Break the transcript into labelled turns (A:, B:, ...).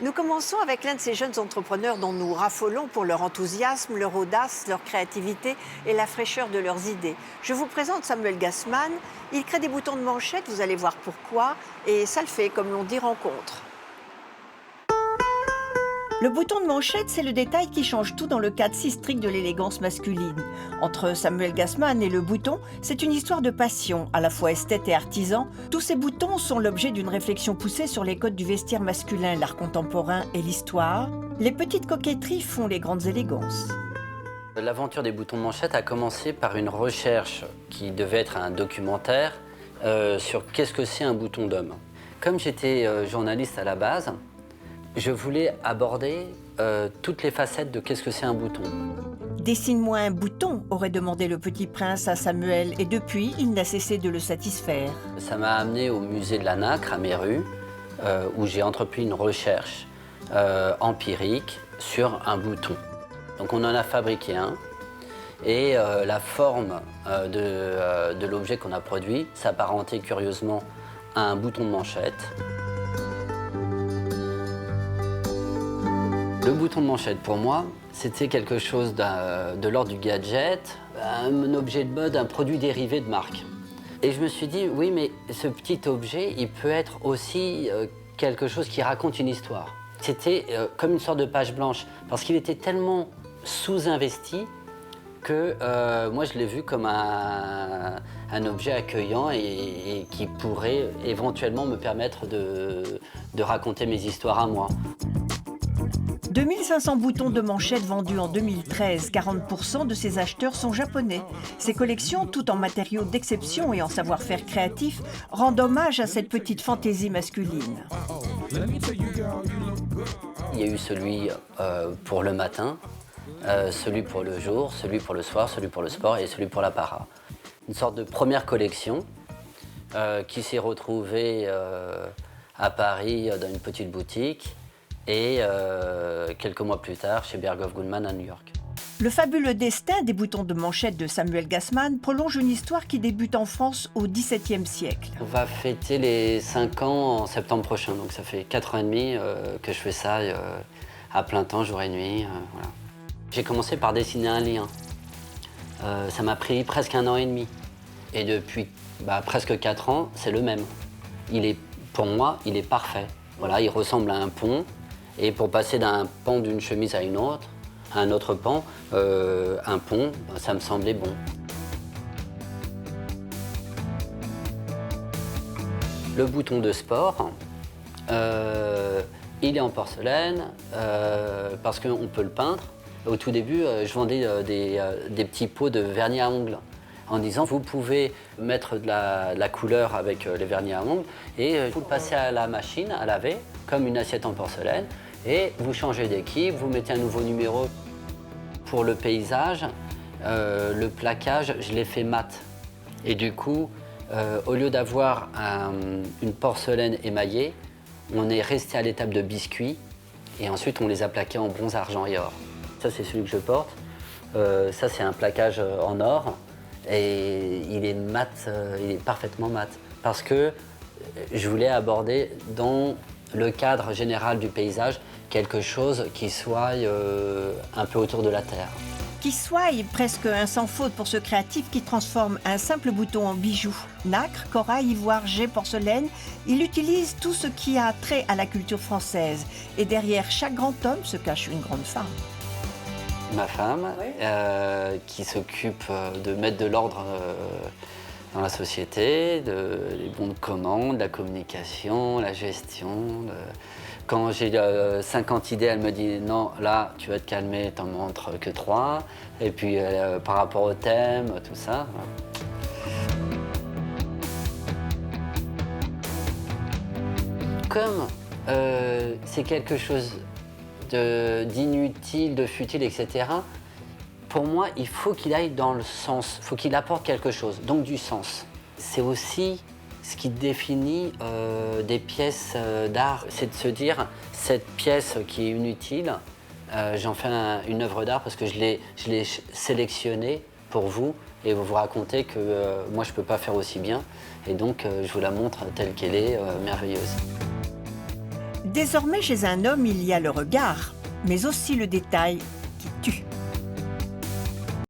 A: Nous commençons avec l'un de ces jeunes entrepreneurs dont nous raffolons pour leur enthousiasme, leur audace, leur créativité et la fraîcheur de leurs idées. Je vous présente Samuel Gassman. Il crée des boutons de manchette, vous allez voir pourquoi, et ça le fait, comme l'on dit, rencontre. Le bouton de manchette, c'est le détail qui change tout dans le cadre si strict de l'élégance masculine. Entre Samuel Gassman et le bouton, c'est une histoire de passion, à la fois esthète et artisan. Tous ces boutons sont l'objet d'une réflexion poussée sur les codes du vestiaire masculin, l'art contemporain et l'histoire. Les petites coquetteries font les grandes élégances.
B: L'aventure des boutons de manchette a commencé par une recherche qui devait être un documentaire sur qu'est-ce que c'est un bouton d'homme. Comme j'étais journaliste à la base, je voulais aborder toutes les facettes de qu'est-ce que c'est un bouton.
A: Dessine-moi un bouton, aurait demandé le petit prince à Samuel, et depuis, il n'a cessé de le satisfaire.
B: Ça m'a amené au musée de la Nacre à Méru, où j'ai entrepris une recherche empirique sur un bouton. Donc on en a fabriqué un, et la forme de l'objet qu'on a produit s'apparentait curieusement à un bouton de manchette. Le bouton de manchette, pour moi, c'était quelque chose de l'ordre du gadget, un objet de mode, un produit dérivé de marque. Et je me suis dit, oui, mais ce petit objet, il peut être aussi quelque chose qui raconte une histoire. C'était comme une sorte de page blanche, parce qu'il était tellement sous-investi que moi, je l'ai vu comme un objet accueillant et qui pourrait éventuellement me permettre de raconter mes histoires à moi.
A: 2500 boutons de manchette vendus en 2013, 40% de ces acheteurs sont japonais. Ces collections, tout en matériaux d'exception et en savoir-faire créatif, rendent hommage à cette petite fantaisie masculine.
B: Il y a eu celui pour le matin, celui pour le jour, celui pour le soir, celui pour le sport et celui pour la para. Une sorte de première collection qui s'est retrouvée à Paris dans une petite boutique. Et quelques mois plus tard, chez Berghoff Goodman à New York.
A: Le fabuleux destin des boutons de manchette de Samuel Gassman prolonge une histoire qui débute en France au XVIIe siècle.
B: On va fêter les 5 ans en septembre prochain, donc ça fait 4 ans et demi que je fais ça à plein temps, jour et nuit. Voilà. J'ai commencé par dessiner un lien. Ça m'a pris presque 1 an et demi. Et depuis presque 4 ans, c'est le même. Pour moi, il est parfait. Voilà, il ressemble à un pont. Et pour passer d'un pan d'une chemise à un autre pan, un pont, ça me semblait bon. Le bouton de sport, il est en porcelaine parce qu'on peut le peindre. Au tout début, je vendais des petits pots de vernis à ongles en disant vous pouvez mettre de la couleur avec les vernis à ongles et vous le passez à la machine à laver comme une assiette en porcelaine. Et vous changez d'équipe, vous mettez un nouveau numéro. Pour le paysage, le plaquage, je l'ai fait mat. Et du coup, au lieu d'avoir une porcelaine émaillée, on est resté à l'étape de biscuits. Et ensuite, on les a plaqués en bronze, argent et or. Ça, c'est celui que je porte. Ça, c'est un plaquage en or. Et il est mat, il est parfaitement mat. Parce que je voulais aborder dans le cadre général du paysage, quelque chose qui soit un peu autour de la terre.
A: Qui soit presque un sans faute pour ce créatif qui transforme un simple bouton en bijou. Nacre, corail, ivoire, jet, porcelaine, il utilise tout ce qui a trait à la culture française. Et derrière chaque grand homme se cache une grande femme.
B: Ma femme,
A: oui.
B: Qui s'occupe de mettre de l'ordre dans la société, les bons de commande, la communication, la gestion. Quand j'ai 50 idées, elle me dit non, là, tu vas te calmer, t'en montres que 3. Et puis par rapport au thème, tout ça. Comme c'est quelque chose d'inutile, de futile, etc., pour moi, il faut qu'il aille dans le sens, il faut qu'il apporte quelque chose, donc du sens. C'est aussi ce qui définit des pièces d'art, c'est de se dire, cette pièce qui est inutile, j'en fais une œuvre d'art parce que je l'ai sélectionnée pour vous et vous racontez que moi, je ne peux pas faire aussi bien. Et donc, je vous la montre telle qu'elle est, merveilleuse.
A: Désormais, chez un homme, il y a le regard, mais aussi le détail qui tue.